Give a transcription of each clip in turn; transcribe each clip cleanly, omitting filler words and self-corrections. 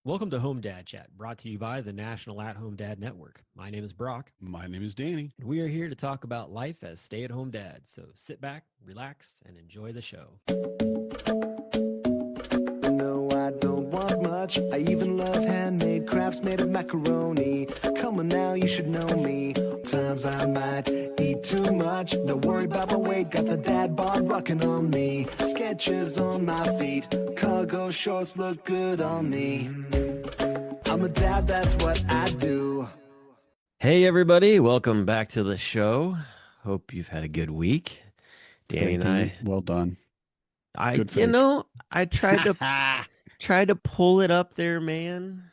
Welcome to Home Dad Chat, brought to you by the National At Home Dad Network. My name is Brock, My name is Danny. and we are here to talk about life as stay at home dads. So sit back, relax, and enjoy the show. No, I don't want much. I even love handmade crafts made of macaroni. Come on now, you should know me. Times I might eat too much. Don't worry about my weight, got the dad bod rocking on me. Sketches on my feet, cargo shorts look good on me. I'm a dad, that's what I do. Hey, everybody, welcome back to the show. Hope you've had a good week. Danny and Thank you. Well done. I Good fake. I tried to pull it up there, man.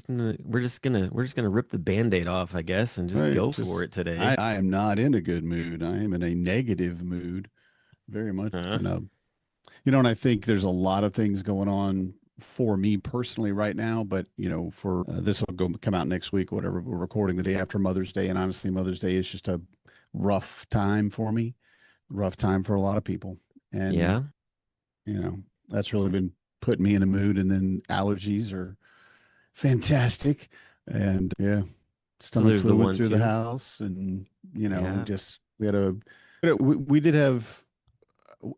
We're just gonna rip the Band-Aid off, I guess, and just Right, go for it today. I am not in a good mood. I am in a negative mood. Very much. It's Uh, been and I think there's a lot of things going on for me personally right now, but for this will come out next week, whatever. We're recording the day after Mother's Day, and honestly, Mother's Day is just a rough time for me, rough time for a lot of people. And, yeah, that's really been putting me in a mood. And then allergies are fantastic. And yeah, so stomach there's the flu went one through the too. house, and Yeah. just we did have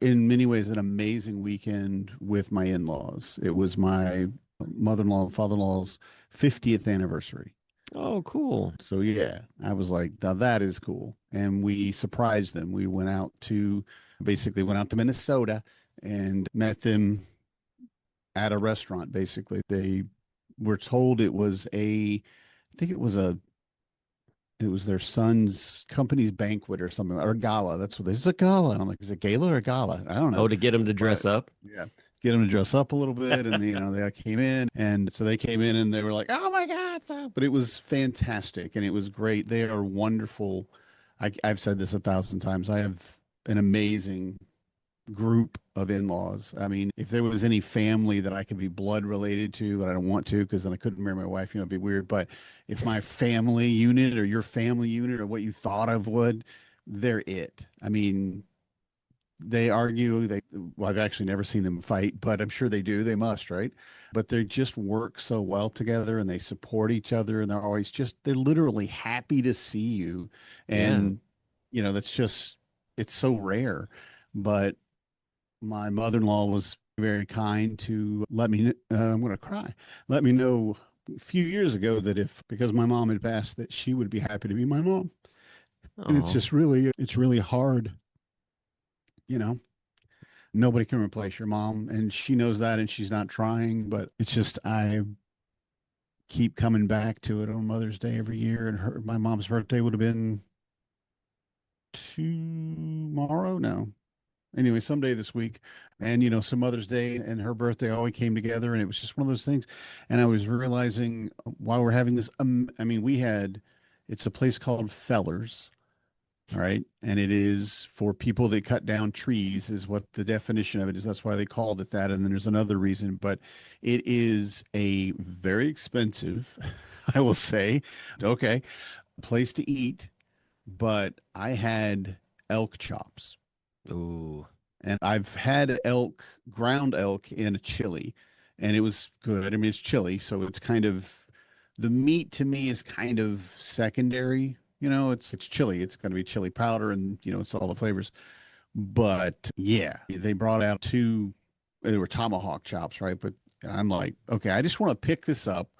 in many ways an amazing weekend with my in-laws. It was my mother-in-law and father-in-law's 50th anniversary. Oh, cool. So yeah, I was like, now that is cool. And we surprised them. We went out to Minnesota and met them at a restaurant. Basically, they were told I think it was their son's company's banquet or something, or a gala. That's what this is, a gala. And I'm like, is it gala or a gala? I don't Oh, know. to get him to But dress up. yeah, get them to dress up a little bit. And, they came in. And so they came in and they were like, oh my God. But it was fantastic and it was great. They are wonderful. I've said this 1,000 times. I have an amazing group of in-laws. I mean, if there was any family that I could be blood related to, but I don't want to because then I couldn't marry my wife, it'd be weird. But if my family unit or your family unit or what you thought of would, they're it. I mean, they argue, well, I've actually never seen them fight, but I'm sure they do. They must, right? But they just work so well together and they support each other and they're literally happy to see you. Yeah. And, it's so rare. But my mother-in-law was very kind to I'm going to cry, let me know a few years ago that because my mom had passed, that she would be happy to be my mom. And Oh, it's really hard, you know, nobody can replace your mom and she knows that and she's not trying, but it's just, I keep coming back to it on Mother's Day every year. And my mom's birthday would have been tomorrow. No, anyway, someday this week. And some Mother's Day and her birthday all came together, and it was just one of those things. And I was realizing while we're having this, I mean, it's a place called Fellers, all right, and it is for people that cut down trees, is what the definition of it is. That's why they called it that. And then there's another reason, but it is a very expensive, I will say, okay, place to eat. But I had elk chops. ooh, And I've had ground elk in a chili, and it was good. I mean, it's chili, so it's kind of, the meat to me is kind of secondary. It's chili. It's going to be chili powder, and it's all the flavors. But yeah, they brought out they were tomahawk chops, right? But I'm like, okay, I just want to pick this up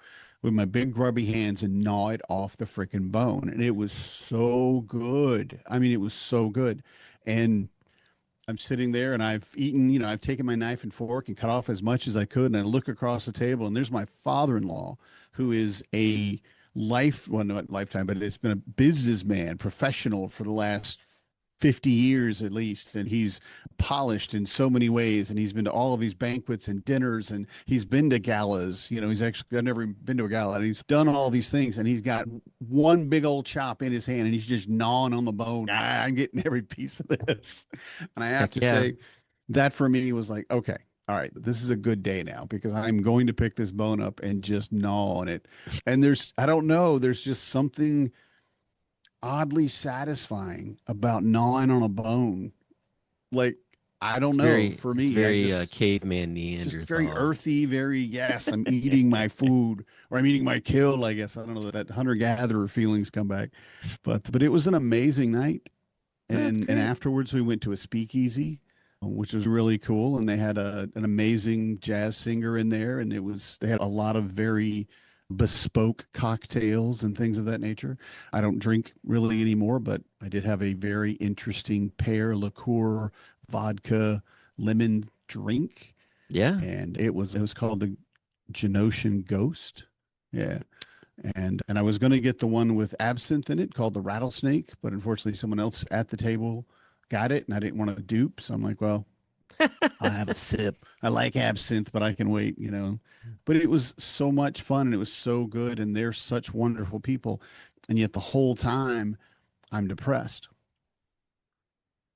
with my big grubby hands and gnaw it off the freaking bone, and it was so good. I mean, it was so good, and I'm sitting there and I've eaten, I've taken my knife and fork and cut off as much as I could. And I look across the table and there's my father-in-law, who is well, not lifetime, but it's been a businessman, professional for the last 50 years at least. And he's polished in so many ways. And he's been to all of these banquets and dinners, and he's been to galas. I've never been to a gala, and he's done all these things. And he's got one big old chop in his hand and he's just gnawing on the bone. I'm getting every piece of this. And I have heck to yeah. say, that for me was like, okay, all right, this is a good day now because I'm going to pick this bone up and just gnaw on it. And I don't know, there's just something oddly satisfying about gnawing on a bone. Like, I don't know. For It's me, I very caveman just very Neanderthal. earthy, very, yes, I'm eating my food or I'm eating my kill, I guess. I don't know, that hunter gatherer feelings come back. But it was an amazing night. That's And great. afterwards we went to a speakeasy, which was really cool. And they had an amazing jazz singer in there, and they had a lot of very bespoke cocktails and things of that nature. I don't drink really anymore, but I did have a very interesting pear liqueur vodka lemon drink, Yeah. and it was called the Genosian Ghost. Yeah. And I was going to get the one with absinthe in it called the Rattlesnake, but unfortunately someone else at the table got it and I didn't want to dupe, so I'm like, well, I'll have a sip. I like absinthe, but I can wait. But it was so much fun and it was so good, and they're such wonderful people. And yet the whole time I'm depressed.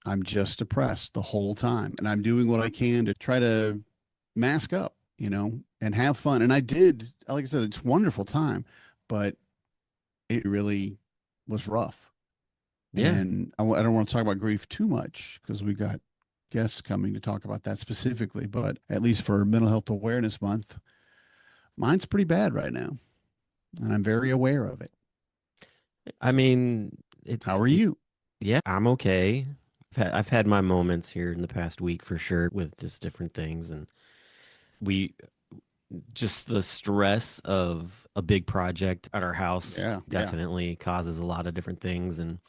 I'm just depressed the whole time. And I'm doing what I can to try to mask up, and have fun. And I did, like I said, it's a wonderful time, but it really was rough. Yeah. And I don't want to talk about grief too much because we've got guests coming to talk about that specifically. But at least for Mental Health Awareness Month, mine's pretty bad right now. And I'm very aware of it. I mean, How are you? yeah, I'm okay. I've had my moments here in the past week for sure with just different things, and we just the stress of a big project at our house Yeah. Yeah. definitely causes a lot of different things, and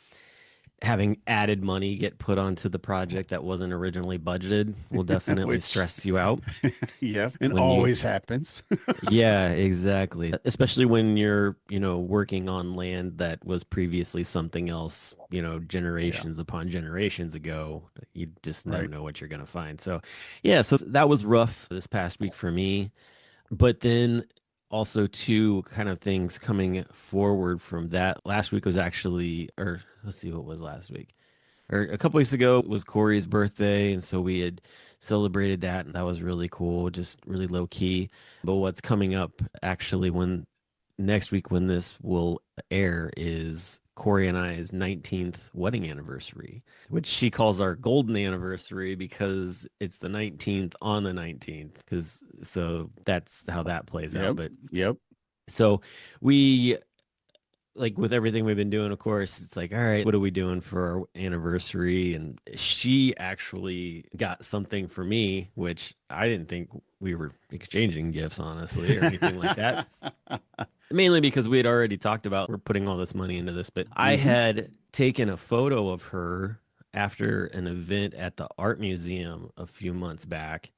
having added money get put onto the project that wasn't originally budgeted will definitely Which, stress you out yeah, and when you always happens. yeah, exactly. Especially when you're, working on land that was previously something else, Yeah. generations upon generations ago. You just never Right. know what you're going to find. So, yeah, so that was rough this past week for me. But then also two kind of things coming forward from that. Last week was actually, or let's see what was last week, or a couple weeks ago was Corey's birthday, and so we had celebrated that, and that was really cool, just really low key. But what's coming up actually when next week when this will air is Corey and I's 19th wedding anniversary, which she calls our golden anniversary because it's the 19th on the 19th. Because so that's how that plays out. Yep. But Yep. so we like with everything we've been doing, of course, it's like, all right, what are we doing for our anniversary? And she actually got something for me, which I didn't think we were exchanging gifts, honestly, or anything like that. Mainly because we had already talked about we're putting all this money into this, but I Hmm. had taken a photo of her after an event at the art museum a few months back,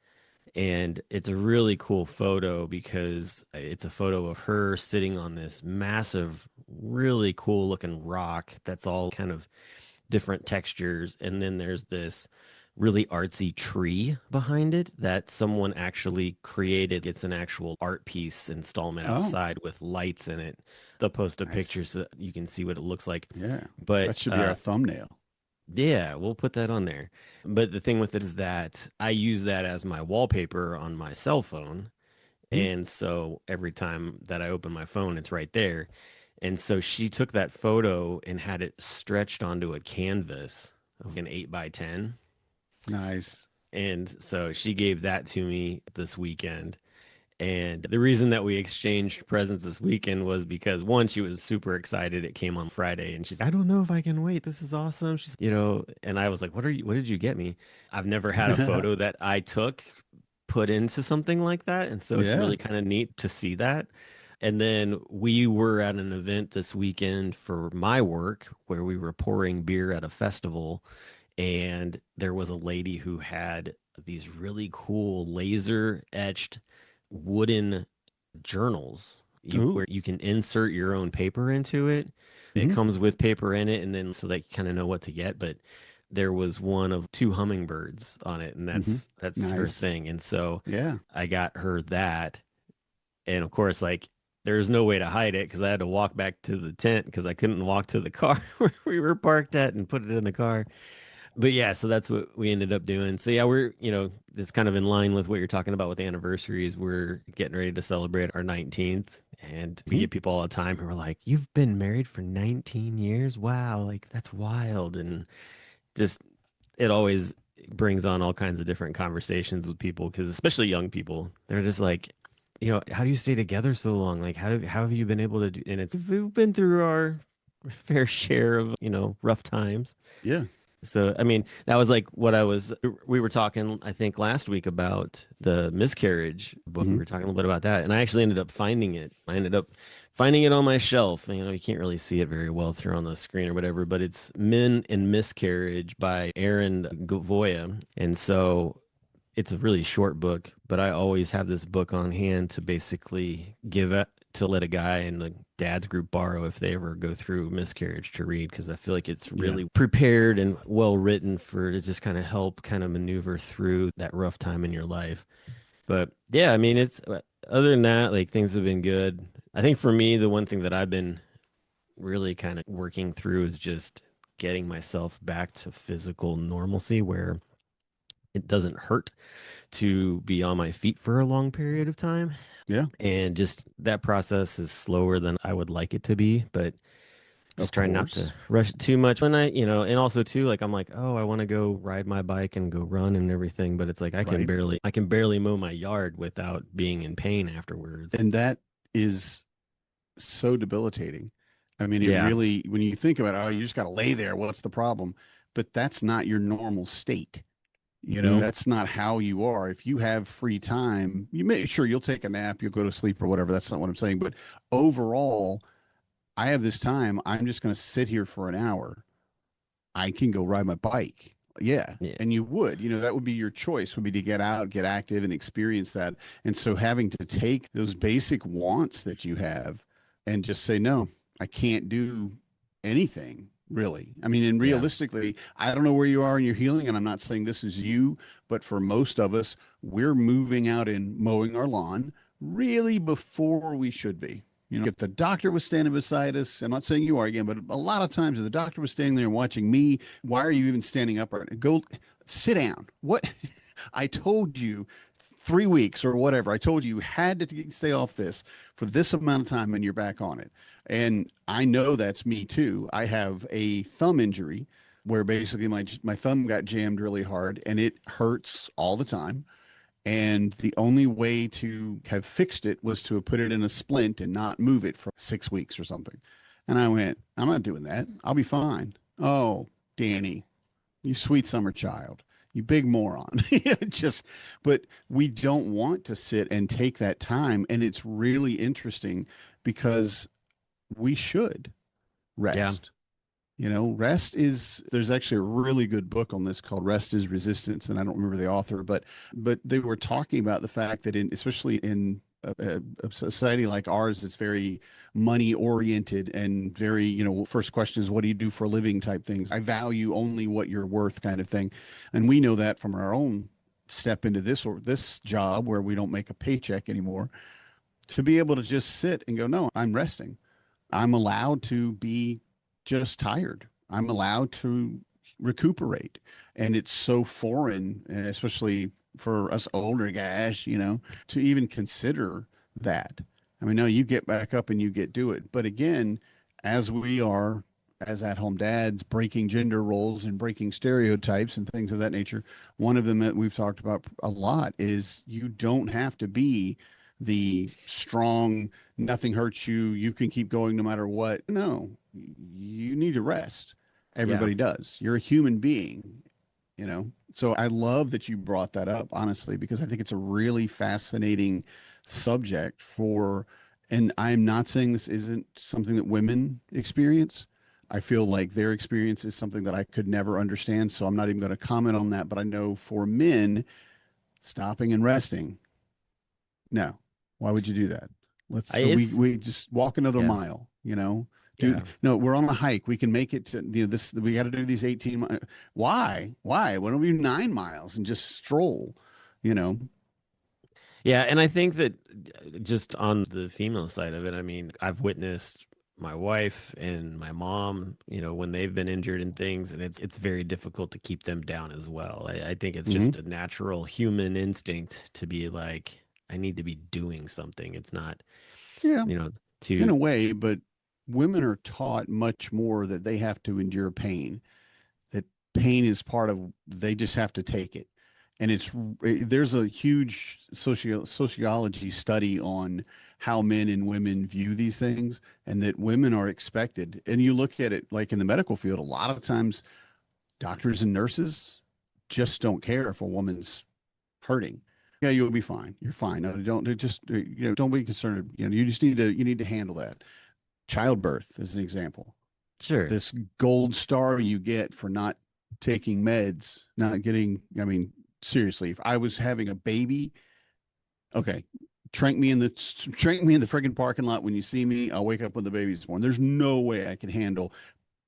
and it's a really cool photo because it's a photo of her sitting on this massive, really cool looking rock that's all kind of different textures. And then there's this really artsy tree behind it that someone actually created. It's an actual art piece installment Oh, outside with lights in it. They'll post a picture nice. so that you can see what it looks like. Yeah. But That should be our thumbnail. yeah, we'll put that on there. But the thing with it is that I use that as my wallpaper on my cell phone. Hmm. And so every time that I open my phone, it's right there. And so she took that photo and had it stretched onto a canvas, like an 8 by 10. Nice. And so she gave that to me this weekend. And the reason that we exchanged presents this weekend was because one, she was super excited. It came on Friday and she's, I don't know if I can wait. This is awesome. And I was like, what did you get me? I've never had a photo that I took put into something like that. And so it's Yeah. really kind of neat to see that. And then we were at an event this weekend for my work where we were pouring beer at a festival. And there was a lady who had these really cool laser etched wooden journals Ooh. where you can insert your own paper into it. It Hmm. comes with paper in it, and then so that you kind of know what to get. But there was one of two hummingbirds on it, and Hmm. that's her Nice. thing. And so Yeah. I got her that, and of course, like there's no way to hide it because I had to walk back to the tent because I couldn't walk to the car where we were parked at and put it in the car. But yeah, so that's what we ended up doing. So yeah, we're, it's kind of in line with what you're talking about with anniversaries. We're getting ready to celebrate our 19th, and we Mhm. get people all the time who are like, "You've been married for 19 years? Wow, like that's wild." And just it always brings on all kinds of different conversations with people because especially young people, they're just like, how do you stay together so long? Like, how have you been able to do? And it's we've been through our fair share of rough times. Yeah. So, I mean, that was like we were talking, I think, last week about the miscarriage book. We Hmm. were talking a little bit about that. And I actually ended up finding it. I ended up finding it on my shelf. You can't really see it very well through on the screen or whatever, but it's Men in Miscarriage by Aaron Gavoya. And so it's a really short book, but I always have this book on hand to basically give it to let a guy in the dad's group borrow if they ever go through miscarriage to read because I feel like it's Yeah. really prepared and well written for to just kind of help kind of maneuver through that rough time in your life. But yeah, I mean, it's other than that, like things have been good. I think for me, the one thing that I've been really kind of working through is just getting myself back to physical normalcy where it doesn't hurt to be on my feet for a long period of time. Yeah. And just that process is slower than I would like it to be, but Of just trying not to course. rush it too much when and also too, like I'm like, oh, I want to go ride my bike and go run and everything, but it's like Right. I can barely mow my yard without being in pain afterwards. And that is so debilitating. I mean, it Yeah. really, when you think about it, oh, you just got to lay there. What's the problem? But that's not your normal state. Hmm. That's not how you are. If you have free time, you may, sure, you'll take a nap, you'll go to sleep or whatever. That's not what I'm saying. But overall, I have this time. I'm just going to sit here for an hour. I can go ride my bike. Yeah. Yeah. And you would, that would be your choice would be to get out, get active and experience that. And so having to take those basic wants that you have and just say, no, I can't do anything really. I mean, and Yeah. realistically, I don't know where you are in your healing. And I'm not saying this is you, but for most of us, we're moving out and mowing our lawn really before we should be. If the doctor was standing beside us, I'm not saying you are again, but a lot of times if the doctor was standing there and watching me, why are you even standing up? Right now? Go sit down. What? I told you 3 weeks or whatever. I told you you had to stay off this for this amount of time and you're back on it. And I know that's me too. I have a thumb injury where basically my thumb got jammed really hard and it hurts all the time. And the only way to have fixed it was to have put it in a splint and not move it for 6 weeks or something. And I went, I'm not doing that. I'll be fine. Oh, Danny, you sweet summer child, you big moron. Just, but we don't want to sit and take that time. And it's really interesting because we should Yeah. rest. Rest is, there's actually a really good book on this called Rest is Resistance. And I don't remember the author, but they were talking about the fact that especially in a society like ours, it's very money oriented and very, first question is, what do you do for a living type things? I value only what you're worth kind of thing. And we know that from our own step into this job where we don't make a paycheck anymore to be able to just sit and go, no, I'm resting. I'm allowed to be just tired. I'm allowed to recuperate. And it's so foreign, and especially for us older guys, to even consider that. I mean, no, you get back up and you get do it. But again, as we are as at home dads breaking gender roles and breaking stereotypes and things of that nature, one of them that we've talked about a lot is you don't have to be the strong, nothing hurts you, you can keep going no matter what. No, you need to rest. Yeah. Everybody does. You're a human being. So I love that you brought that up, honestly, because I think it's a really fascinating subject and I'm not saying this isn't something that women experience. I feel like their experience is something that I could never understand. So I'm not even going to comment on that. But I know for men, stopping and resting, no. Why would you do that? I We it's we just walk another yeah. mile. Yeah. Dude, no, we're on a hike. We can make it to, this, we got to do these 18 miles. Why? Why? Why don't we do 9 miles and just stroll, you know? Yeah, and I think that just on the female side of it, I mean, I've witnessed my wife and my mom, when they've been injured and things, and it's very difficult to keep them down as well. I think it's Hmm. just a natural human instinct to be like, I need to be doing something. It's not, Yeah, you know, in to a way, but women are taught much more that they have to endure pain. That pain is part of, they just have to take it. And there's a huge sociology study on how men and women view these things, and that women are expected. And you look at it like in the medical field, a lot of times doctors and nurses just don't care if a woman's hurting. Yeah, you'll be fine. You're fine. No, don't be concerned. You need to handle that. Childbirth is an example. Sure. This gold star you get for not taking meds, not getting, I mean, seriously, if I was having a baby, okay, trank me in the friggin' parking lot when you see me. I'll wake up when the baby's born. There's no way I can handle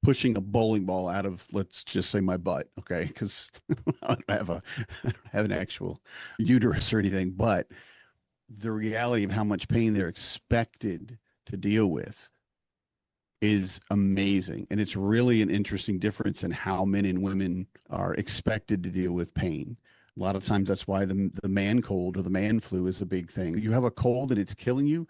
pushing a bowling ball out of, let's just say, my butt, okay? Because I don't have an actual uterus or anything, but the reality of how much pain they're expected to deal with is amazing. And it's really an interesting difference in how men and women are expected to deal with pain. A lot of times that's why the man cold or the man flu is a big thing. You have a cold and it's killing you.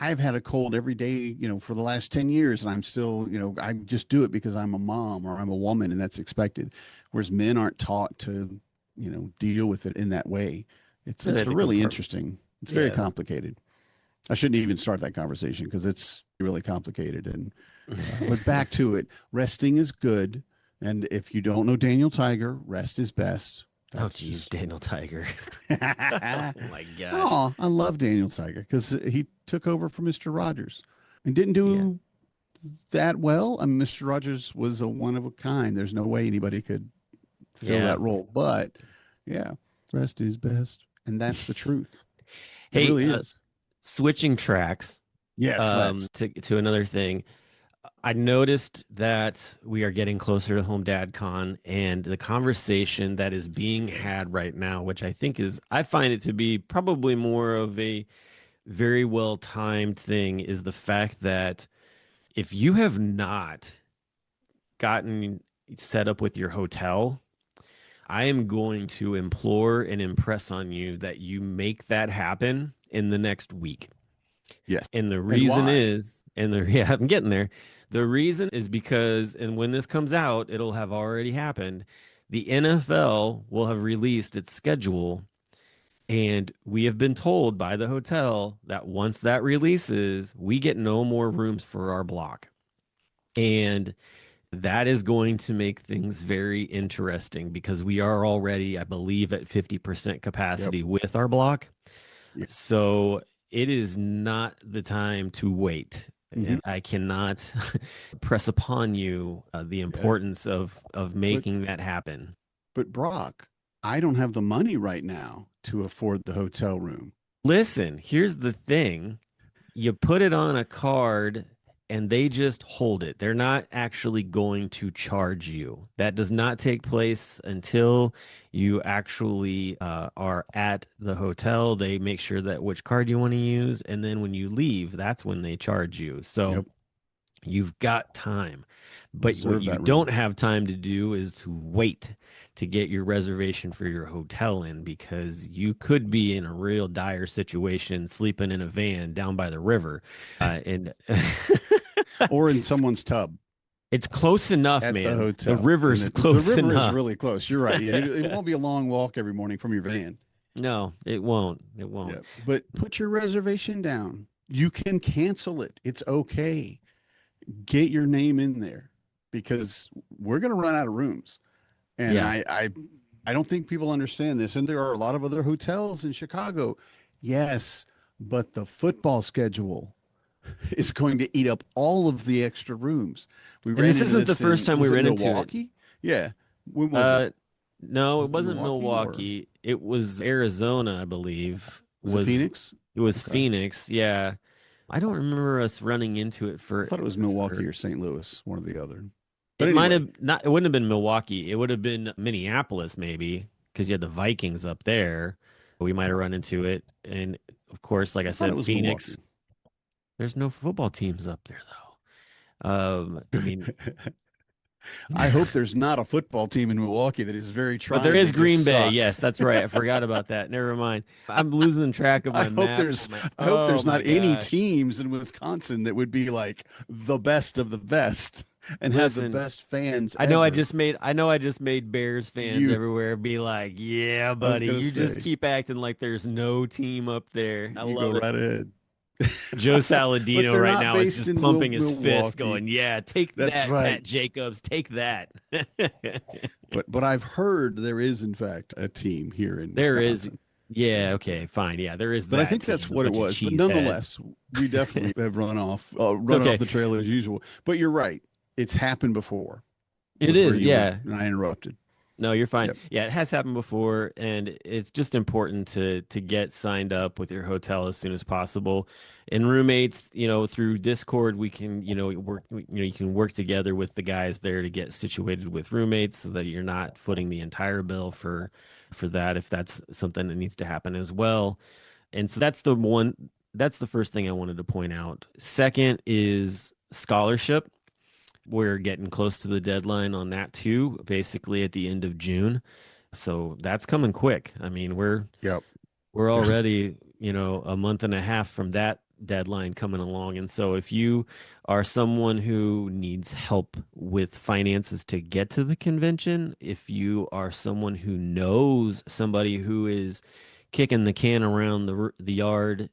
I've had a cold every day, for the last 10 years, and I'm still, I just do it because I'm a mom or I'm a woman, and that's expected. Whereas men aren't taught to, deal with it in that way. It's really interesting. It's very complicated. I shouldn't even start that conversation because it's really complicated. And but back to it, resting is good. And if you don't know Daniel Tiger, rest is best. Oh, geez, Daniel Tiger. Oh, my gosh. Oh, I love Daniel Tiger because he took over for Mr. Rogers and didn't do that well. I mean, Mr. Rogers was a one of a kind. There's no way anybody could fill that role. But, rest is best. And that's the truth. It really is. Switching tracks. Yes, to another thing. I noticed that we are getting closer to HomeDadCon, and the conversation that is being had right now, which I find it to be probably more of a very well timed thing, is the fact that if you have not gotten set up with your hotel, I am going to implore and impress on you that you make that happen in the next week. Yes. And the reason is, I'm getting there. The reason is because, and when this comes out, it'll have already happened. The NFL will have released its schedule, and we have been told by the hotel that once that releases, we get no more rooms for our block. And that is going to make things very interesting because we are already, I believe, at 50% capacity with our block. Yep. So it is not the time to wait. And I cannot press upon you the importance of making that happen. But Brock, I don't have the money right now to afford the hotel room. Listen, here's the thing. You put it on a card and they just hold it. They're not actually going to charge you. That does not take place until you actually are at the hotel. They make sure that which card you want to use. And then when you leave, that's when they charge you. So you've got time. But what you don't have time to do is to wait to get your reservation for your hotel in, because you could be in a real dire situation sleeping in a van down by the river. Or in someone's tub. It's close enough, at man. The hotel. The river's close enough. The river is really close. You're right. It won't be a long walk every morning from your van. No, it won't. It won't. Yeah. But put your reservation down. You can cancel it. It's okay. Get your name in there because we're going to run out of rooms. And I don't think people understand this. And there are a lot of other hotels in Chicago. Yes, but the football schedule is going to eat up all of the extra rooms. This isn't the first time we ran into Milwaukee. Yeah. When was it? No, it wasn't Milwaukee. It was Arizona, I believe. Was it Phoenix? It was Phoenix. Yeah. I don't remember us running into it I thought it was Milwaukee or St. Louis, one or the other. But it might have not. It wouldn't have been Milwaukee. It would have been Minneapolis, maybe, because you had the Vikings up there. We might have run into it, and of course, like I said, Phoenix. Milwaukee. There's no football teams up there, though. I mean, I hope there's not a football team in Milwaukee that is very trying. But there is Green Bay. Yes, that's right. I forgot about that. Never mind. I'm losing track of my map. I hope there's not any teams in Wisconsin that would be like the best of the best. and have the Listen, best fans ever. I know I just made Bears fans You, everywhere be like, "Yeah, I was buddy, gonna you just say, keep acting like there's no team up there." I you go love it. right ahead. Joe But Saladino they're right not now is based just in pumping his fist, Milwaukee. going, "Yeah, take That's that, right. Pat Jacobs, take that." But I've heard there is in fact a team here in There is, Wisconsin. yeah, So, okay, fine, yeah, there is but I that think that's team, a what it bunch of was. But cheese heads. nonetheless, we definitely have It's run off okay. the trail as usual. But you're right. It's happened before. It Was where is, you were, yeah. and I interrupted. No, you're fine. Yep. Yeah, it has happened before, and it's just important to get signed up with your hotel as soon as possible. And roommates, through Discord, we can, you can work together with the guys there to get situated with roommates so that you're not footing the entire bill for that if that's something that needs to happen as well. And so that's the first thing I wanted to point out. Second is scholarship. We're getting close to the deadline on that too, basically at the end of June. So that's coming quick. I mean, Yep. we're already, a month and a half from that deadline coming along. And so if you are someone who needs help with finances to get to the convention, if you are someone who knows somebody who is kicking the can around the yard,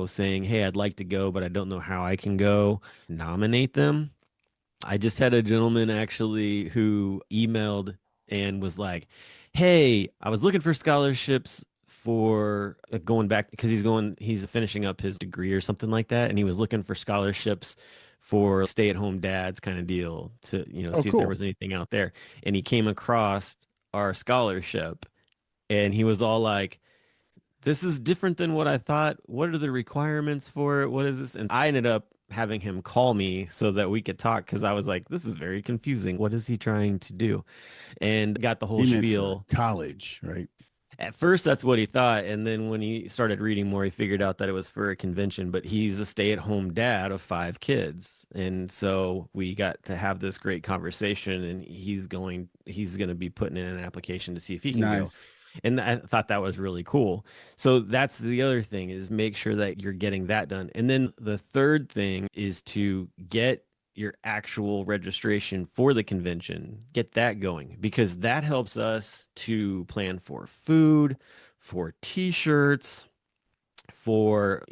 saying, "Hey, I'd like to go, but I don't know how I can go," nominate them. I just had a gentleman actually who emailed and was like, "Hey, I was looking for scholarships for going back because he's finishing up his degree or something like that, and he was looking for scholarships for stay-at-home dads kind of deal to, Oh, see if there cool. was anything out there." And he came across our scholarship, and he was all like, "This is different than what I thought. What are the requirements for it? What is this?" And I ended up having him call me so that we could talk because I was like, "This is very confusing. What is he trying to do?" And got the whole He meant for spiel. college, right? At first, that's what he thought. And then when he started reading more, he figured out that it was for a convention. But he's a stay-at-home dad of 5 kids. And so we got to have this great conversation. And he's going to be putting in an application to see if he can go. Nice. And I thought that was really cool. So that's the other thing is make sure that you're getting that done. And then the third thing is to get your actual registration for the convention. Get that going because that helps us to plan for food, for t-shirts, for,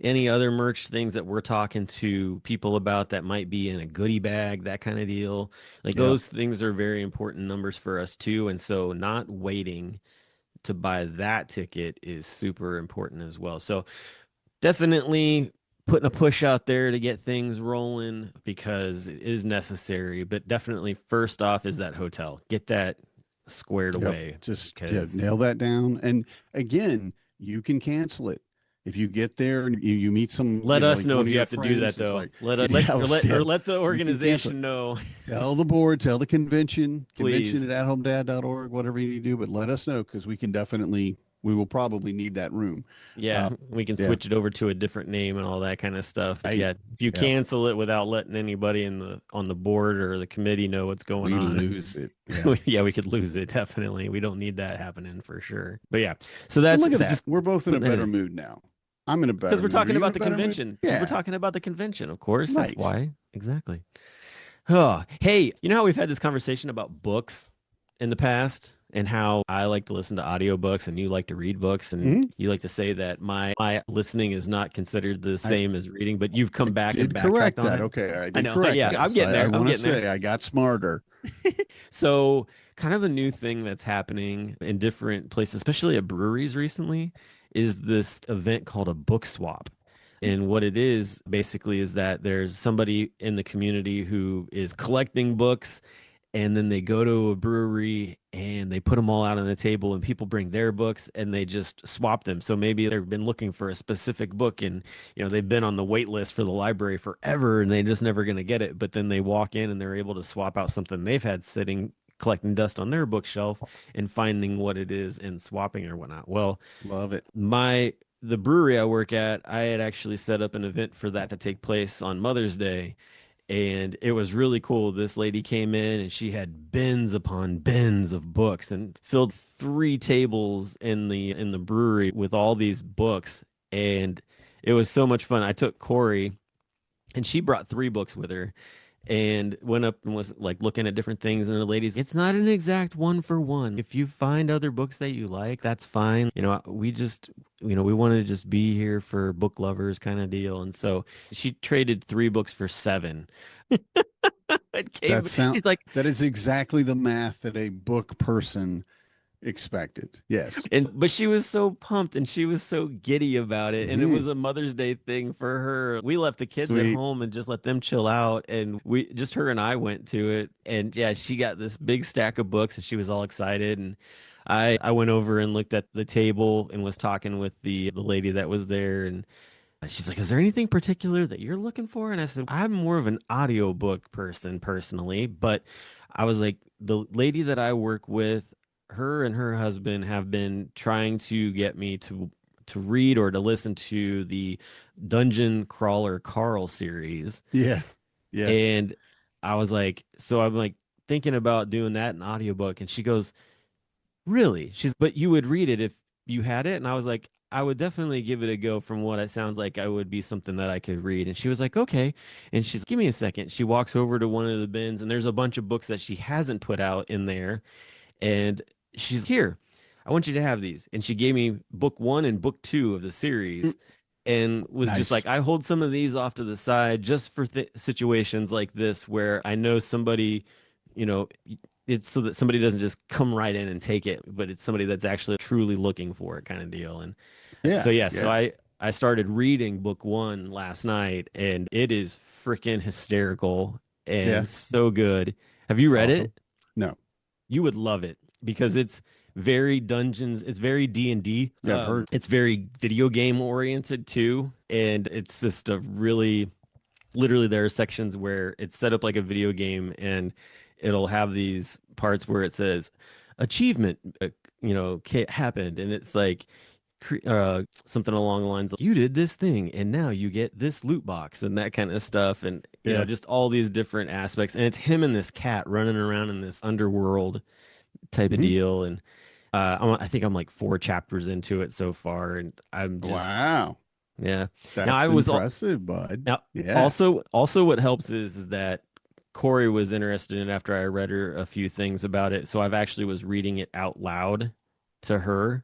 any other merch things that we're talking to people about that might be in a goodie bag, that kind of deal. Like Yep. those things are very important numbers for us too. And so not waiting to buy that ticket is super important as well. So definitely putting a push out there to get things rolling because it is necessary. But definitely first off is that hotel. Get that squared Yep. away Just yeah, because nail that down. And again, you can cancel it. If you get there and you meet some, let us like know one if of you your have to do that friends, it's though. like, yeah, I was Or dead. let the You can cancel it. organization know, Tell the board, tell the convention please. at athomedad.org, whatever you need to do, but let us know because we will probably need that room. Yeah, Uh, we can yeah, switch it over to a different name and all that kind of stuff. But right. yeah, if you Yeah, cancel it without letting anybody on the board or the committee know what's going we on, lose it. Yeah. yeah, we could lose it definitely. We don't need that happening for sure. But yeah, so Well, that's look at so that. just We're both in a putting that better in mood now. I'm in a because better we're mood. Are talking you in about a the better mood? convention. Because we're Yeah. talking about the convention, of course. That's Nice. why. Exactly. Oh, hey, you know how we've had this conversation about books in the past and how I like to listen to audiobooks and you like to read books and Hmm. you like to say that my listening is not considered the I, same as reading, but you've I come back and did backtracked correct on that. it. Okay. I I did know. correct Yeah, that. I'm So getting I there. I'm want to getting there. say I got smarter. So, kind of a new thing that's happening in different places, especially at breweries recently, is this event called a book swap. And what it is basically is that there's somebody in the community who is collecting books, and then they go to a brewery and they put them all out on the table, and people bring their books and they just swap them. So maybe they've been looking for a specific book and they've been on the wait list for the library forever and they just never going to get it. But then they walk in and they're able to swap out something they've had sitting collecting dust on their bookshelf and finding what it is and swapping or whatnot. Well, Love it. my the brewery I work at, I had actually set up an event for that to take place on Mother's Day, and it was really cool. This lady came in and she had bins upon bins of books and filled 3 tables in the brewery with all these books, and it was so much fun. I took Corey and she brought 3 books with her, and went up and was like looking at different things. And the ladies, it's not an exact one for one. If you find other books that you like, that's fine. We just, we want to just be here for book lovers kind of deal. And so she traded 3 books for 7. That sound She's like, that is exactly the math that a book person expected. Yes. but she was so pumped and she was so giddy about it. And it Hmm. was a Mother's Day thing for her. We left the kids at Sweet. home and just let them chill out. And we just her and I went to it. And yeah, she got this big stack of books and she was all excited. And I went over and looked at the table and was talking with the lady that was there. And she's like, "Is there anything particular that you're looking for?" And I said, "I'm more of an audiobook person personally, but I was like, the lady that I work with, her and her husband have been trying to get me to read or to listen to the Dungeon Crawler Carl series." Yeah. Yeah. And I was like, so I'm like thinking about doing that in audiobook. And she goes, "Really?" But you would read it if you had it. And I was like, I would definitely give it a go from what it sounds like I would be something that I could read. And she was like, okay. And she's, give me a second. She walks over to one of the bins and there's a bunch of books that she hasn't put out in there. And she's here. I want you to have these. And she gave me book 1 and book 2 of the Mm. series and was just Nice. like, I hold some of these off to the side just for situations like this where I know somebody, you know, it's so that somebody doesn't just come right in and take it, but it's somebody that's actually truly looking for it kind of deal. And so Yeah. yeah, so Yeah. I started reading book 1 last night and it is freaking hysterical Yeah. and so good. Have you read Awesome. it? No. You would love it because it's very dungeons, it's very D&D. Yeah, I've heard. It's very video game oriented too, and it's just a really literally there are sections where it's set up like a video game and it'll have these parts where it says achievement happened and it's like something along the lines of you did this thing and now you get this loot box and that kind of stuff and Yeah. just all these different aspects and it's him and this cat running around in this underworld type of Hmm. deal and I think I'm like 4 chapters into it so far and I'm just Wow. yeah. Now I That's was impressive, bud. now, Yeah. also what helps is that Corey was interested in it after I read her a few things about it. So I've actually was reading it out loud to her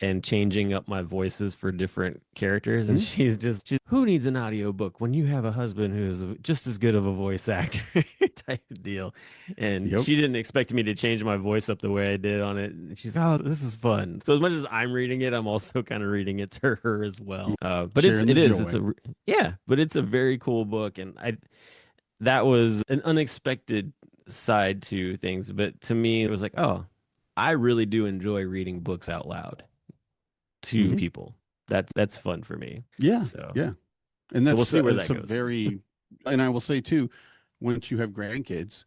and changing up my voices for different characters. And Hmm. she's who needs an audiobook when you have a husband who's just as good of a voice actor type of deal. And Yep. she didn't expect me to change my voice up the way I did on it. And she's, oh, this is fun. So as much as I'm reading it, I'm also kind of reading it to her as well. But Sharing the it's joy. yeah, but it's a very cool book. And that was an unexpected side to things. But to me, it was like, oh, I really do enjoy reading books out loud to Hmm. people. That's fun for me. Yeah. So Yeah. And so we'll that's see where it's that a goes. very, and I will say too, once you have grandkids,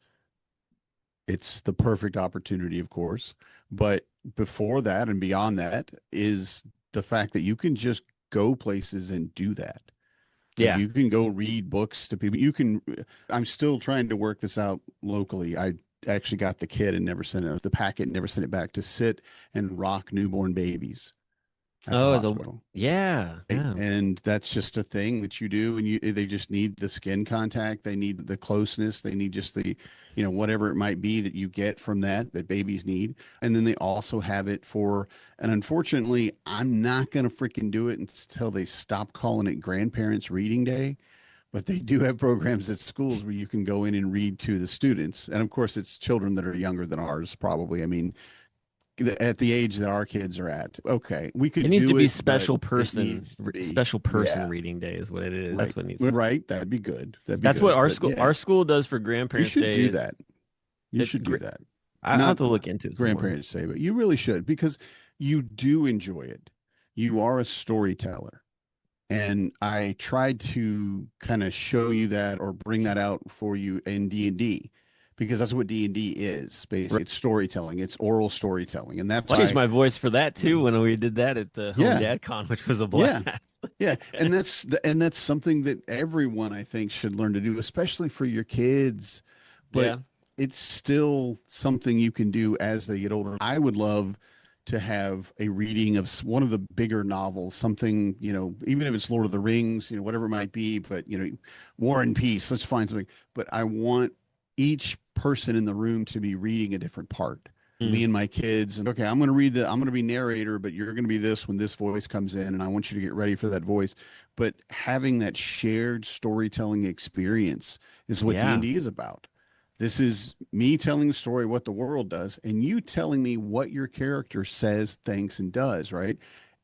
it's the perfect opportunity, of course. But before that and beyond that is the fact that you can just go places and do that. Like Yeah. you can go read books to people. I'm still trying to work this out locally. I actually got the kid and never sent it, the packet, never sent it back to sit and rock newborn babies at the Oh, hospital. yeah, Right? yeah. And that's just a thing that you do. And they just need the skin contact. They need the closeness. They need just the, whatever it might be that you get from that babies need. And then they also have it for, and unfortunately, I'm not going to freaking do it until they stop calling it grandparents reading day. But they do have programs at schools where you can go in and read to the students. And of course, it's children that are younger than ours, probably. I mean, at the age that our kids are at. Okay, we It could needs to do be it, but it needs to be, special person yeah, reading day is what it is. right, That's what it needs to be. right. That'd be good. That'd be That's what good. But yeah, our school does for you grandparents should day do is that. You it should do that. I'll have Not to look into it some more. grandparents say, but you really should because you do enjoy it. You are a storyteller. And I tried to kind of show you that or bring that out for you in D&D because that's what D&D is. Basically, Right. it's storytelling. It's oral storytelling. And that's Well, I changed why, my voice for that you too know, when we did that at the yeah, HomeDadCon, which was a yeah. blast. Yeah, and that's something that everyone I think should learn to do, especially for your kids. But Yeah. it's still something you can do as they get older. I would love to have a reading of one of the bigger novels, something, even if it's Lord of the Rings, whatever it might be, but, War and Peace, let's find something. But I want each person in the room to be reading a different part. Mm, Me and my kids, and okay, I'm going to be narrator, but you're going to be this when this voice comes in, and I want you to get ready for that voice. But having that shared storytelling experience is what yeah. D&D is about. This is me telling the story what the world does, and you telling me what your character says, thinks, and does, right?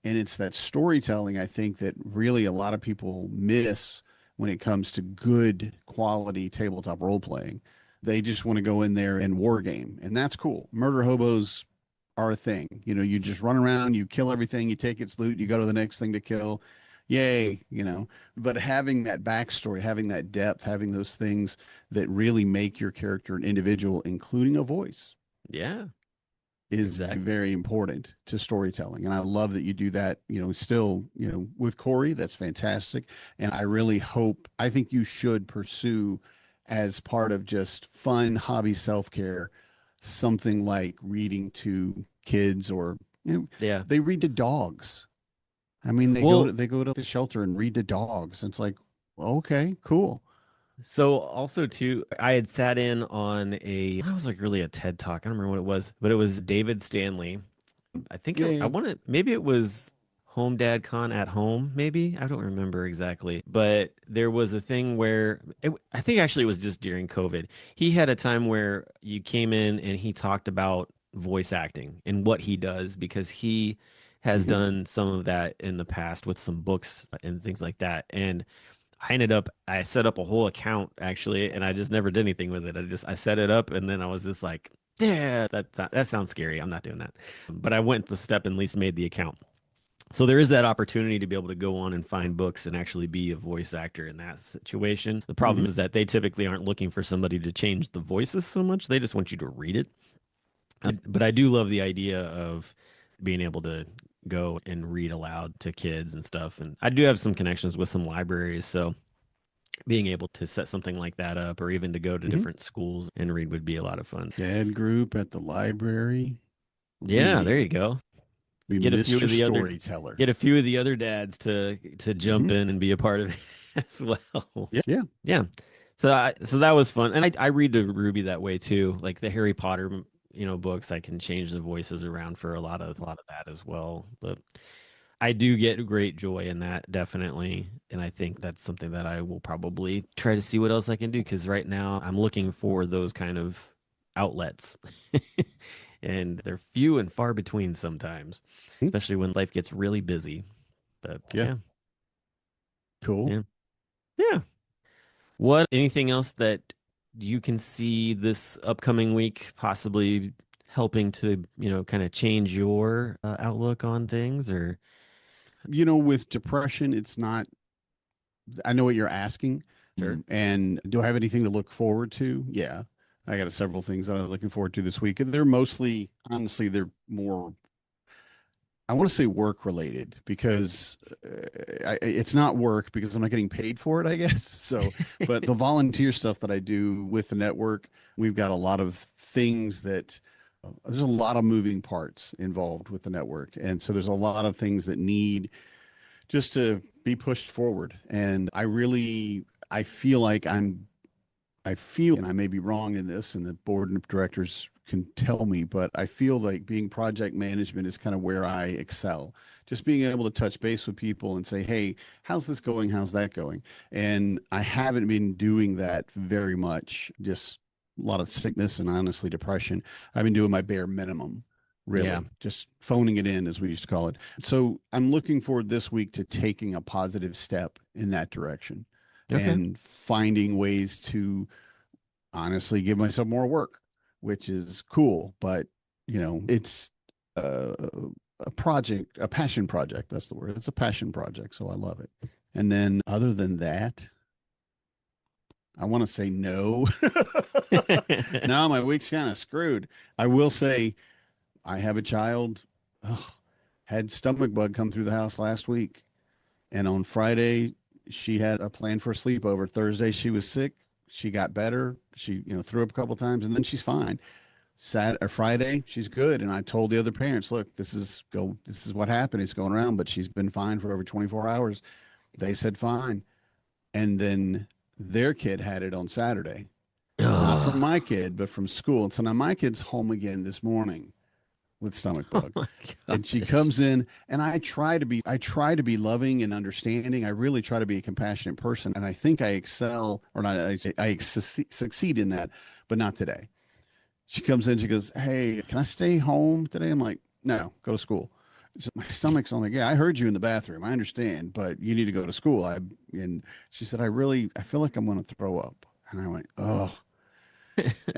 And it's that storytelling, I think, that really a lot of people miss when it comes to good quality tabletop role playing. They just want to go in there and war game, and that's cool. Murder hobos are a thing. You just run around, you kill everything, you take its loot, you go to the next thing to kill. Yay. But having that backstory, having that depth, having those things that really make your character an individual, including a voice, Yeah, is exactly. very important to storytelling. And I love that you do that, still, with Corey. That's fantastic. And I really hope, I think you should pursue as part of just fun hobby self-care, something like reading to kids or, Yeah. they read to dogs. I mean, Well, they go to the shelter and read to dogs. It's like, okay, cool. so also too, I had sat in on I was like really a TED Talk. I don't remember what it was, but it was David Stanley. I think I Yeah. want to, maybe it was HomeDadCon at home, maybe. I don't remember exactly. But there was a thing where I think actually it was just during COVID. He had a time where you came in and he talked about voice acting and what he does because he has Hmm. done some of that in the past with some books and things like that. And I set up a whole account actually, and I just never did anything with it. I set it up, and then I was just like, yeah, that sounds scary. I'm not doing that. But I went the step and at least made the account. So there is that opportunity to be able to go on and find books and actually be a voice actor in that situation. The problem Hmm. is that they typically aren't looking for somebody to change the voices so much. They just want you to read it. But I do love the idea of being able to go and read aloud to kids and stuff. And I do have some connections with some libraries, so being able to set something like that up or even to go to Hmm. different schools and read would be a lot of fun. Dad group at the library Yeah, there you reading. go. Be Get a few Mr. of the other Storyteller. get a few of the other dads to jump Hmm. in and be a part of it as well. Yeah. Yeah. Yeah. So that was fun. And I read to Ruby that way too. Like the Harry Potter, books, I can change the voices around for a lot of that as well. But I do get great joy in that, definitely. And I think that's something that I will probably try to see what else I can do because right now I'm looking for those kind of outlets. And they're few and far between sometimes, Hmm. especially when life gets really busy. But Yeah. yeah, Cool. yeah, yeah. Anything else that you can see this upcoming week possibly helping to, kind of change your outlook on things or With depression, it's not, I know what you're asking. sure? And do I have anything to look forward to? Yeah. I got several things that I'm looking forward to this week. And they're mostly, honestly, they're more, I want to say work related because it's not work because I'm not getting paid for it, I guess. So, but the volunteer stuff that I do with the network, we've got a lot of things that there's a lot of moving parts involved with the network. And so there's a lot of things that need just to be pushed forward. And I feel like I feel, and I may be wrong in this, and the board of directors can tell me, but I feel like being project management is kind of where I excel. Just being able to touch base with people and say, hey, how's this going? How's that going? And I haven't been doing that very much, just a lot of sickness and honestly depression. I've been doing my bare minimum, Yeah. really, just phoning it in, as we used to call it. So I'm looking forward this week to taking a positive step in that direction Okay. and finding ways to honestly give myself more work, which is cool. But it's a, a project, a passion project. That's the word. It's a passion project, so I love it. And then other than that, I want to say no. No, my week's kind of screwed. I will say I have a child. Ugh, had stomach bug come through the house last week, and on Friday she had a plan for a sleepover. Thursday she was sick. She got better. She threw up a couple times, and then she's fine. Saturday or Friday, she's good. And I told the other parents, look, this is what happened. It's going around, but she's been fine for over 24 hours. They said fine. And then their kid had it on Saturday. Not from Oh, my kid, but from school. And so now my kid's home again this morning with stomach oh bug. my And she gosh. comes in and I try to be loving and understanding. I really try to be a compassionate person. And I think I excel or not, succeed in that, but not today. She comes in, she goes, "Hey, can I stay home today?" I'm like, "No, go to school." She said, my stomach's on. Like, yeah, I heard you in the bathroom. I understand, but you need to go to school. And she said, I feel like I'm going to throw up. And I went, oh,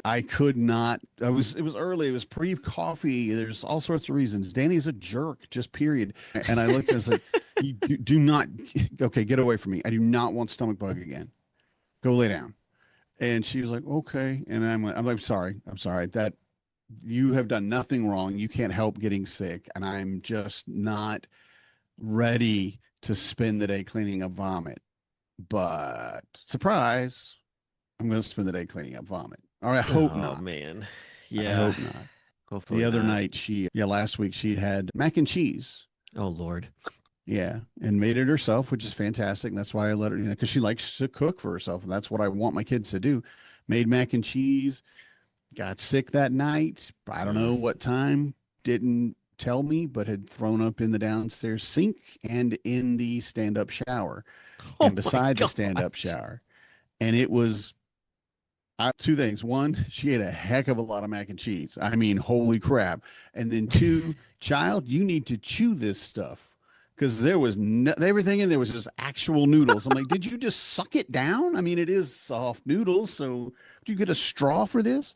I could not. It was early. It was pre-coffee. There's all sorts of reasons. Danny's a jerk, just period. And I looked at her and said, you do not, okay, get away from me. I do not want stomach bug again. Go lay down. And she was like, okay. And I'm like, sorry. I'm sorry. That you have done nothing wrong. You can't help getting sick. And I'm just not ready to spend the day cleaning up vomit. But surprise, I'm going to spend the day cleaning up vomit. Or I hope Oh not. man. I Yeah. hope not. The Hopefully other not. night, last week, she had mac and cheese. Oh Lord. Yeah, and made it herself, which is fantastic. And that's why I let her, because she likes to cook for herself, and that's what I want my kids to do. Made mac and cheese, got sick that night. I don't Mm. know what time, didn't tell me, but had thrown up in the downstairs sink and in the stand-up shower Oh and my beside the stand-up gosh. shower. And it was two things. One, she ate a heck of a lot of mac and cheese. I mean, holy crap. And then two, child, you need to chew this stuff because there was everything in there was just actual noodles. I'm like, did you just suck it down? I mean, it is soft noodles. So do you get a straw for this?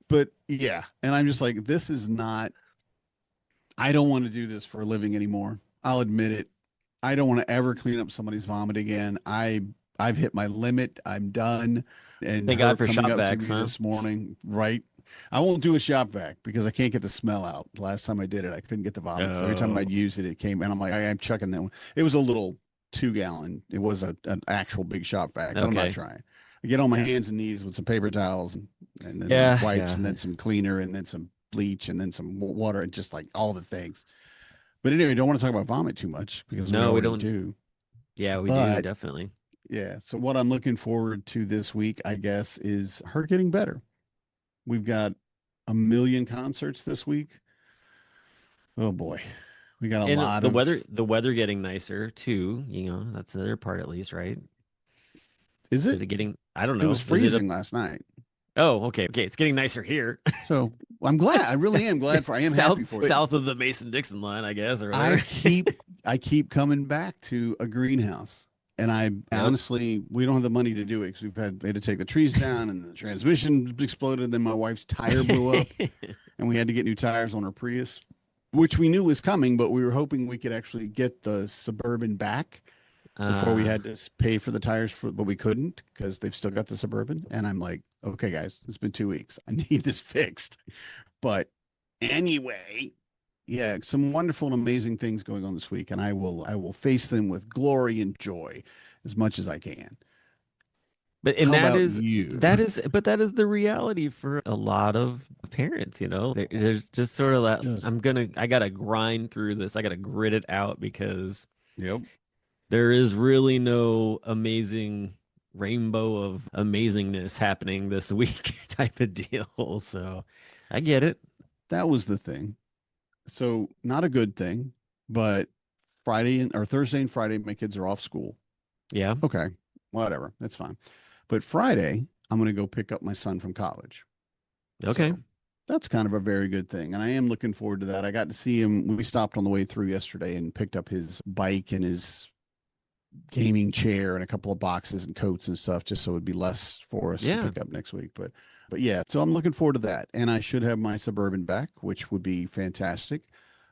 But yeah. And I'm just like, this is not, I don't want to do this for a living anymore. I'll admit it. I don't want to ever clean up somebody's vomit again. I've hit my limit. I'm done. And Thank her God for coming shop up to vacs, me huh? this morning, right? I won't do a shop vac because I can't get the smell out. The last time I did it, I couldn't get the vomit. So every time I'd Oh, use it, it came, and I'm like, I'm chucking that one. It was a little 2 gallon. It was an actual big shop vac, but I'm not okay. trying. I get on my hands and knees with some paper towels and then some Yeah, wipes yeah. and then some cleaner and then some bleach and then some water and just like all the things. But anyway, don't want to talk about vomit too much because we No, we already don't. do. Yeah, we do, But definitely. yeah, so what I'm looking forward to this week, I guess, is her getting better. We've got a million concerts this week. Oh boy, we got a And lot of. the weather getting nicer too, that's another part at least, right? Is Is it? it getting, I don't It was know. Is it a, freezing last night. oh, okay, okay. It's getting nicer here. So I'm glad. I really am glad for. I am South happy for you. south of the Mason-Dixon line, I guess, or I whatever. keep I keep coming back to a greenhouse. And I Yep. honestly, we don't have the money to do it because we had to take the trees down and the transmission exploded. And then my wife's tire blew up and we had to get new tires on her Prius, which we knew was coming, but we were hoping we could actually get the Suburban back before we Uh, had to pay for the tires but we couldn't because they've still got the Suburban. And I'm like, okay, guys, it's been 2 weeks. I need this fixed. But anyway, yeah, some wonderful and amazing things going on this week, and I will face them with glory and joy as much as I can. but and How about you? that is the reality for a lot of parents, There's just sort of that Just I gotta grind through this. I gotta grit it out because yep. there is really no amazing rainbow of amazingness happening this week type of deal. So I get it. That was the thing. So not a good thing, but or Thursday and Friday, my kids are off school. Yeah. Okay, whatever, that's fine. But Friday, I'm going to go pick up my son from college. Okay. So that's kind of a very good thing. And I am looking forward to that. I got to see him. We stopped on the way through yesterday and picked up his bike and his gaming chair and a couple of boxes and coats and stuff, just so it'd be less for us to Yeah. pick up next week. But yeah, so I'm looking forward to that. And I should have my Suburban back, which would be fantastic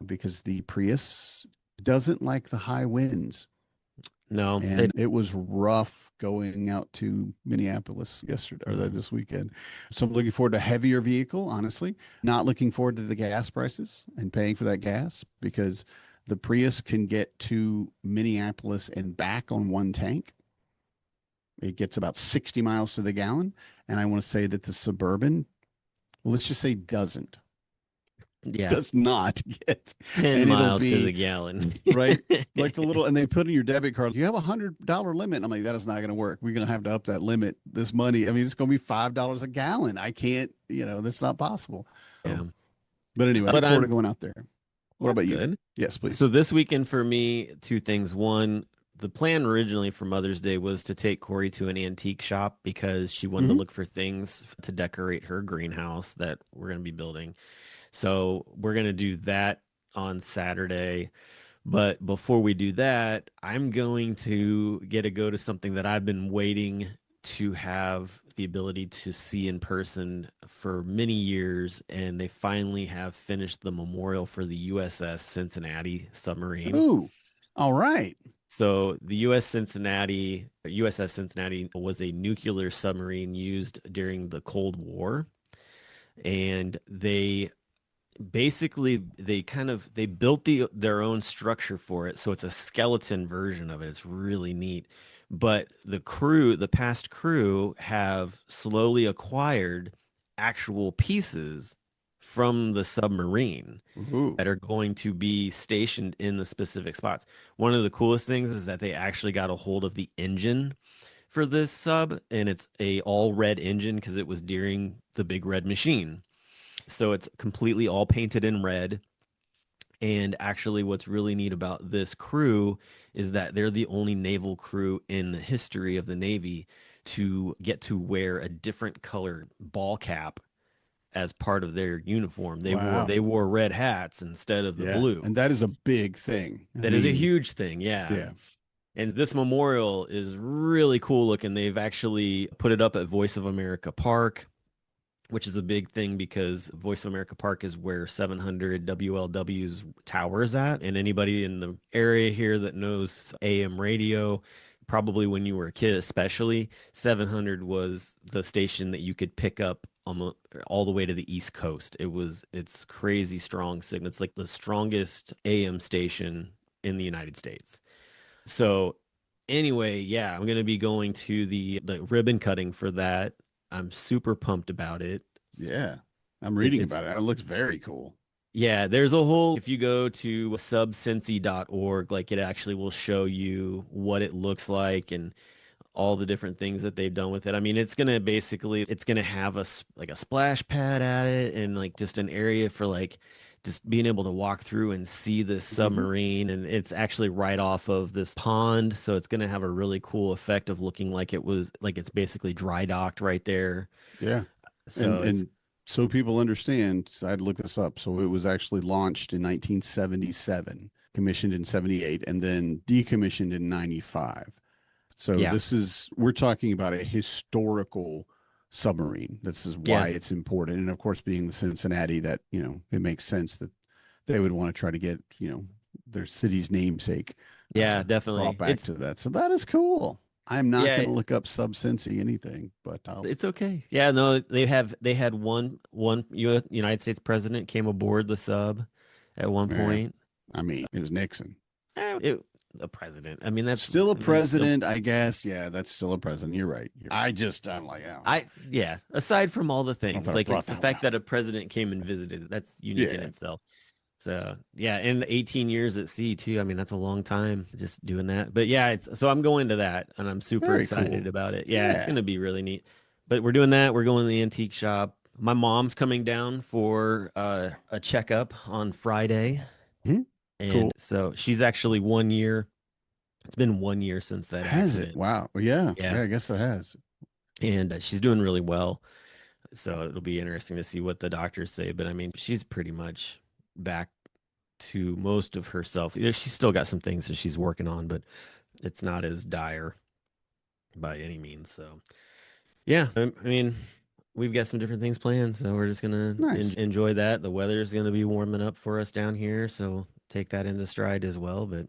because the Prius doesn't like the high winds. No, And it was rough going out to Minneapolis yesterday or this weekend. So I'm looking forward to a heavier vehicle, honestly. Not looking forward to the gas prices and paying for that gas because the Prius can get to Minneapolis and back on one tank. It gets about 60 miles to the gallon. And I want to say that the Suburban well, let's just say doesn't, Yeah, does not get, 10 and it'll miles to the be gallon. right like the little, and they put in your debit card, you have $100 limit. I'm like, that is not going to work. We're going to have to up that limit, this money. I mean, it's going to be $5 a gallon. I can't, that's not possible. Yeah. So, but anyway, I But look forward to I'm going out there. Well, What that's about you? good. Yes, please. So this weekend for me, two things. One, the plan originally for Mother's Day was to take Corey to an antique shop because she wanted to Hmm. look for things to decorate her greenhouse that we're going to be building. So we're going to do that on Saturday. But before we do that, I'm going to get to go to something that I've been waiting to have the ability to see in person for many years. And they finally have finished the memorial for the USS Cincinnati submarine. Ooh, all right. So the USS Cincinnati was a nuclear submarine used during the Cold War. And they built their own structure for it, so it's a skeleton version of it. It's really neat. But the past crew have slowly acquired actual pieces from the submarine Ooh, that are going to be stationed in the specific spots. One of the coolest things is that they actually got a hold of the engine for this sub, and it's a all red engine because it was during the Big Red Machine. So it's completely all painted in red. And actually, what's really neat about this crew is that they're the only naval crew in the history of the Navy to get to wear a different color ball cap as part of their uniform. They wore wow. they wore red hats instead of the Yeah. blue. And that is a big thing. I That is a mean, huge thing, yeah. yeah. And this memorial is really cool looking. They've actually put it up at Voice of America Park, which is a big thing because Voice of America Park is where 700 WLW's tower is at. And anybody in the area here that knows AM radio, probably when you were a kid, especially, 700 was the station that you could pick up all the way to the East Coast. It's crazy strong signal. It's like the strongest AM station in the United States. So anyway, yeah, I'm gonna be going to the ribbon cutting for that. I'm super pumped about it. Yeah. I'm It reading it's about it. It looks very cool. Yeah, there's a whole if you go to subcincy.org, like it actually will show you what it looks like and all the different things that they've done with it. I mean, it's gonna have like a splash pad at it and like just an area for like just being able to walk through and see this Hmm. submarine. And it's actually right off of this pond, so it's gonna have a really cool effect of looking like it's basically dry docked right there. Yeah. So And so people understand, so I'd look this up. So it was actually launched in 1977, commissioned in 78, and then decommissioned in 95. So yeah, we're talking about a historical submarine. This is yeah, why it's important. And of course, being the Cincinnati, that, it makes sense that they would want to try to get, their city's namesake yeah, brought definitely. back to that. So that is cool. I'm not Yeah, going to look up Sub Cincy anything, but I'll, it's okay. Yeah, no, they had one United States president came aboard the sub at one eh, point. I mean, it was Nixon. A president. Still a I mean, it's still president, I guess. Yeah, that's still a president. You're right. I'm like, I don't know. yeah. Aside from all the I don't know things, if I like brought it's the that one fact up. that a president came and visited, that's unique in Yeah. itself. So yeah, and 18 years at sea too. I mean, that's a long time just doing that. But yeah, it's so I'm going to that and I'm super Very cool. excited about it. Yeah, it's Yeah. gonna be really neat. But we're doing that. We're going to the antique shop. My mom's coming down for a checkup on Friday. Mhm. And Cool. so she's actually 1 year. It's been 1 year since that Has it? accident. Wow. Well, yeah. Yeah. Yeah, I guess it has. And she's doing really well. So it'll be interesting to see what the doctors say. But I mean, she's pretty much back to most of herself. She's still got some things that she's working on, but it's not as dire by any means. So yeah, I mean, we've got some different things planned. So we're just gonna Nice. enjoy that. The weather's gonna be warming up for us down here, so take that into stride as well. But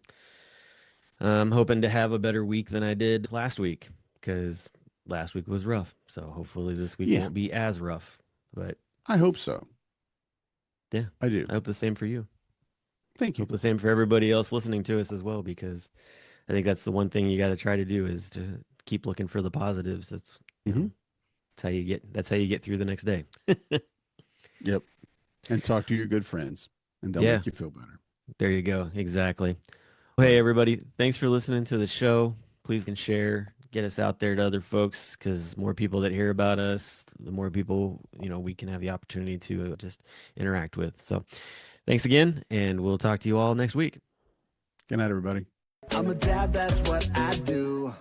I'm hoping to have a better week than I did last week because last week was rough. So hopefully this week Yeah, won't be as rough. But I hope so. yeah, I do. I hope the same for you. Thank you. Hope the same for everybody else listening to us as well, because I think that's the one thing you got to try to do is to keep looking for the positives. Hmm. That's how you get through the next day. Yep. And talk to your good friends, and they'll Yeah, make you feel better. there you go. Exactly. Well, hey, Right. everybody. Thanks for listening to the show. Please can share, get us out there to other folks because more people that hear about us, the more people, we can have the opportunity to just interact with. So thanks again, and we'll talk to you all next week. Good night, everybody. I'm a dad, that's what I do.